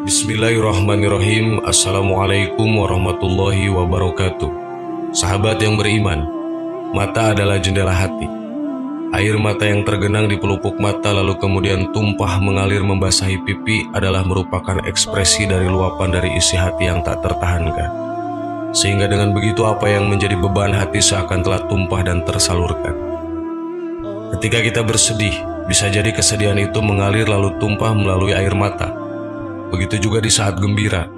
Bismillahirrahmanirrahim. Assalamualaikum warahmatullahi wabarakatuh. Sahabat yang beriman, mata adalah jendela hati. Air mata yang tergenang di pelupuk mata lalu kemudian tumpah mengalir membasahi pipi adalah merupakan ekspresi dari luapan dari isi hati yang tak tertahankan. Sehingga dengan begitu apa yang menjadi beban hati seakan telah tumpah dan tersalurkan. Ketika kita bersedih, bisa jadi kesedihan itu mengalir lalu tumpah melalui air mata. Begitu juga di saat gembira,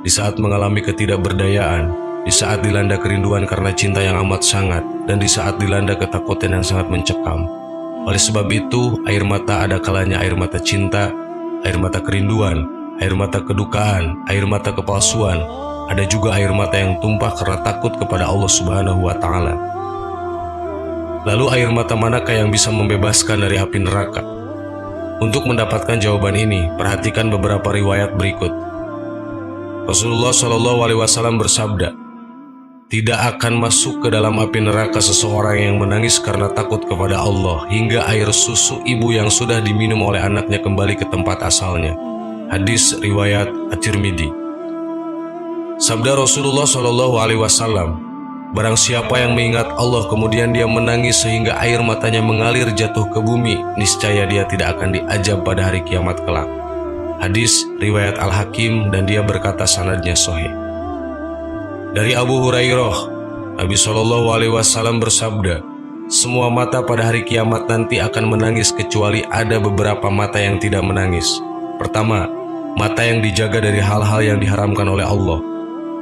di saat mengalami ketidakberdayaan, di saat dilanda kerinduan karena cinta yang amat sangat, dan di saat dilanda ketakutan yang sangat mencekam. Oleh sebab itu, air mata ada kalanya air mata cinta, air mata kerinduan, air mata kedukaan, air mata kepalsuan. Ada juga air mata yang tumpah karena takut kepada Allah Subhanahu wa Ta'ala. Lalu air mata manakah yang bisa membebaskan dari api neraka? Untuk mendapatkan jawaban ini, perhatikan beberapa riwayat berikut. Rasulullah SAW bersabda, "Tidak akan masuk ke dalam api neraka seseorang yang menangis karena takut kepada Allah hingga air susu ibu yang sudah diminum oleh anaknya kembali ke tempat asalnya." Hadis riwayat At-Tirmidzi. Sabda Rasulullah SAW, "Barang siapa yang mengingat Allah kemudian dia menangis sehingga air matanya mengalir jatuh ke bumi, niscaya dia tidak akan diazab pada hari kiamat kelak." Hadis riwayat Al-Hakim dan dia berkata sanadnya sahih. Dari Abu Hurairah, Nabi SAW bersabda, "Semua mata pada hari kiamat nanti akan menangis kecuali ada beberapa mata yang tidak menangis. Pertama, mata yang dijaga dari hal-hal yang diharamkan oleh Allah.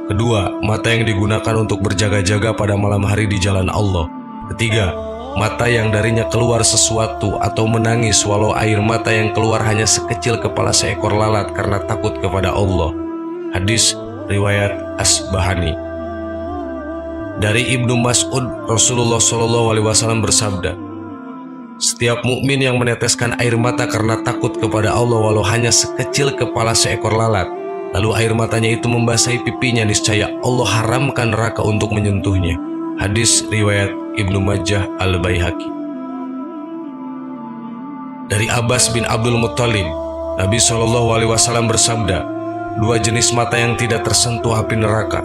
Kedua, mata yang digunakan untuk berjaga-jaga pada malam hari di jalan Allah. Ketiga, mata yang darinya keluar sesuatu atau menangis walau air mata yang keluar hanya sekecil kepala seekor lalat karena takut kepada Allah." Hadis riwayat Asbahani. Dari Ibnu Mas'ud, Rasulullah SAW bersabda, "Setiap mukmin yang meneteskan air mata karena takut kepada Allah walau hanya sekecil kepala seekor lalat, lalu air matanya itu membasahi pipinya, niscaya Allah haramkan neraka untuk menyentuhnya." Hadis riwayat Ibnu Majah Al-Baihaqi. Dari Abbas bin Abdul Muttalib, Nabi SAW bersabda, "Dua jenis mata yang tidak tersentuh api neraka.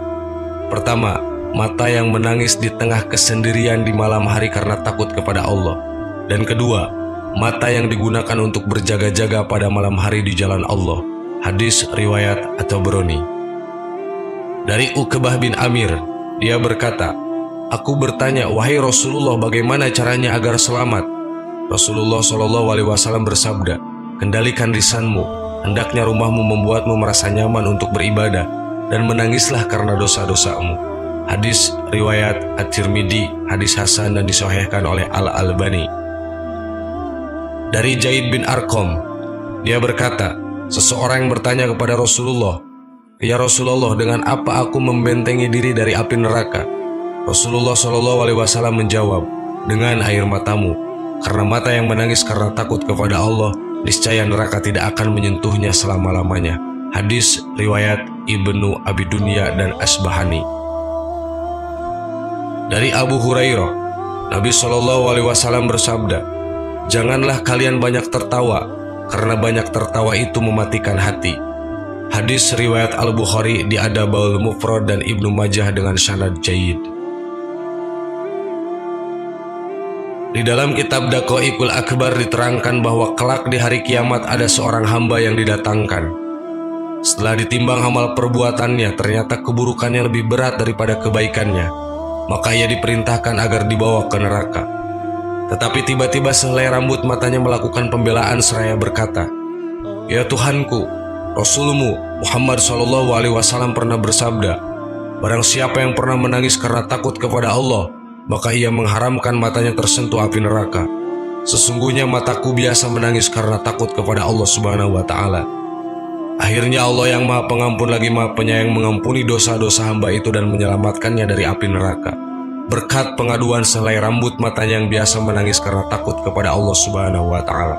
Pertama, mata yang menangis di tengah kesendirian di malam hari karena takut kepada Allah. Dan kedua, mata yang digunakan untuk berjaga-jaga pada malam hari di jalan Allah." Hadis riwayat At-Tabrani. Dari Uqbah bin Amir, dia berkata, "Aku bertanya, wahai Rasulullah, bagaimana caranya agar selamat?" Rasulullah SAW bersabda, "Kendalikan lisanmu, hendaknya rumahmu membuatmu merasa nyaman untuk beribadah, dan menangislah karena dosa-dosamu." Hadis riwayat At-Tirmidzi, hadis hasan dan disahihkan oleh Al-Albani. Dari Zaid bin Arqam, dia berkata, seseorang yang bertanya kepada Rasulullah, "Ya Rasulullah, dengan apa aku membentengi diri dari api neraka?" Rasulullah SAW menjawab, "Dengan air matamu, karena mata yang menangis karena takut kepada Allah, niscaya neraka tidak akan menyentuhnya selama-lamanya." Hadis riwayat Ibnu Abi Dunya dan Asbahani. Dari Abu Hurairah, Nabi SAW bersabda, "Janganlah kalian banyak tertawa, karena banyak tertawa itu mematikan hati." Hadis riwayat Al-Bukhari di Adabul Mufrad dan Ibnu Majah dengan sanad jayyid. Di dalam kitab Daqaiqul Akbar diterangkan bahwa kelak di hari kiamat ada seorang hamba yang didatangkan. Setelah ditimbang amal perbuatannya, ternyata keburukannya lebih berat daripada kebaikannya. Maka ia diperintahkan agar dibawa ke neraka. Tetapi tiba-tiba sehelai rambut matanya melakukan pembelaan seraya berkata, "Ya Tuhanku, Rasulmu Muhammad SAW pernah bersabda, barang siapa yang pernah menangis karena takut kepada Allah, maka ia mengharamkan matanya tersentuh api neraka. Sesungguhnya mataku biasa menangis karena takut kepada Allah Subhanahu wa Ta'ala." Akhirnya Allah yang Maha Pengampun lagi Maha Penyayang mengampuni dosa-dosa hamba itu dan menyelamatkannya dari api neraka, berkat pengaduan sehelai rambut matanya yang biasa menangis karena takut kepada Allah Subhanahu wa Ta'ala.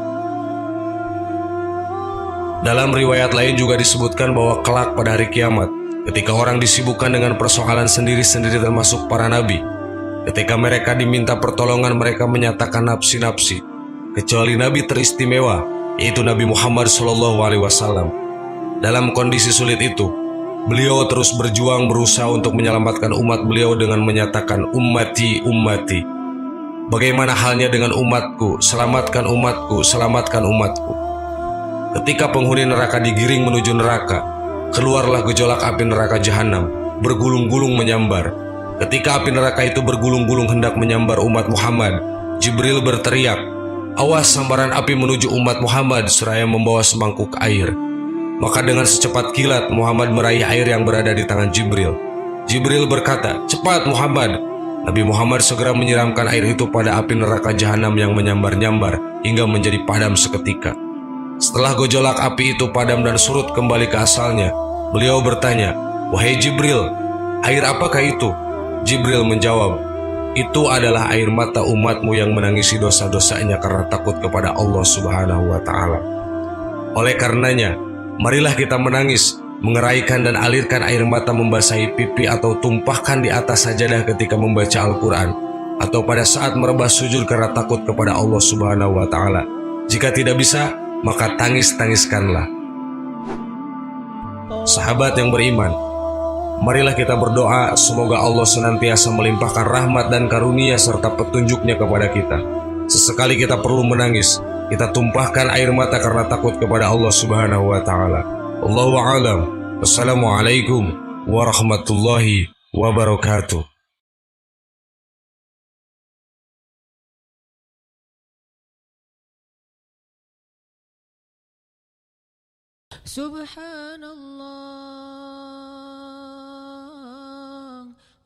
Dalam riwayat lain juga disebutkan bahwa kelak pada hari kiamat, ketika orang disibukkan dengan persoalan sendiri-sendiri termasuk para nabi, ketika mereka diminta pertolongan mereka menyatakan nafsi-nafsi, kecuali nabi teristimewa, yaitu Nabi Muhammad SAW. Dalam kondisi sulit itu, beliau terus berjuang berusaha untuk menyelamatkan umat beliau dengan menyatakan ummati, ummati. Bagaimana halnya dengan umatku, selamatkan umatku, selamatkan umatku. Ketika penghuni neraka digiring menuju neraka, keluarlah gejolak api neraka jahanam, bergulung-gulung menyambar. Ketika api neraka itu bergulung-gulung hendak menyambar umat Muhammad, Jibril berteriak, "Awas sambaran api menuju umat Muhammad," seraya membawa semangkuk air. Maka dengan secepat kilat Muhammad meraih air yang berada di tangan Jibril. Jibril berkata, "Cepat Muhammad." Nabi Muhammad segera menyiramkan air itu pada api neraka jahanam yang menyambar-nyambar hingga menjadi padam seketika. Setelah gejolak api itu padam dan surut kembali ke asalnya, beliau bertanya, "Wahai Jibril, air apakah itu?" Jibril menjawab, "Itu adalah air mata umatmu yang menangisi dosa-dosanya karena takut kepada Allah Subhanahu wa Ta'ala. Oleh karenanya, marilah kita menangis, mengeraikan dan alirkan air mata membasahi pipi atau tumpahkan di atas sajadah ketika membaca Al-Quran, atau pada saat merebah sujud karena takut kepada Allah Subhanahu wa Ta'ala. Jika tidak bisa, maka tangis-tangiskanlah." Sahabat yang beriman, marilah kita berdoa semoga Allah senantiasa melimpahkan rahmat dan karunia serta petunjuknya kepada kita. Sesekali kita perlu menangis, kita tumpahkan air mata karena takut kepada Allah Subhanahu wa Ta'ala. Allahu a'lam. Wassalamualaikum warahmatullahi wabarakatuh. Subhanallah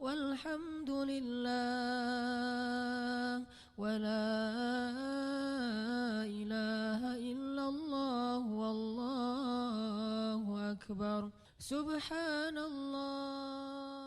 walhamdulillah wala ilaha illallah wallahu akbar. Subhanallah.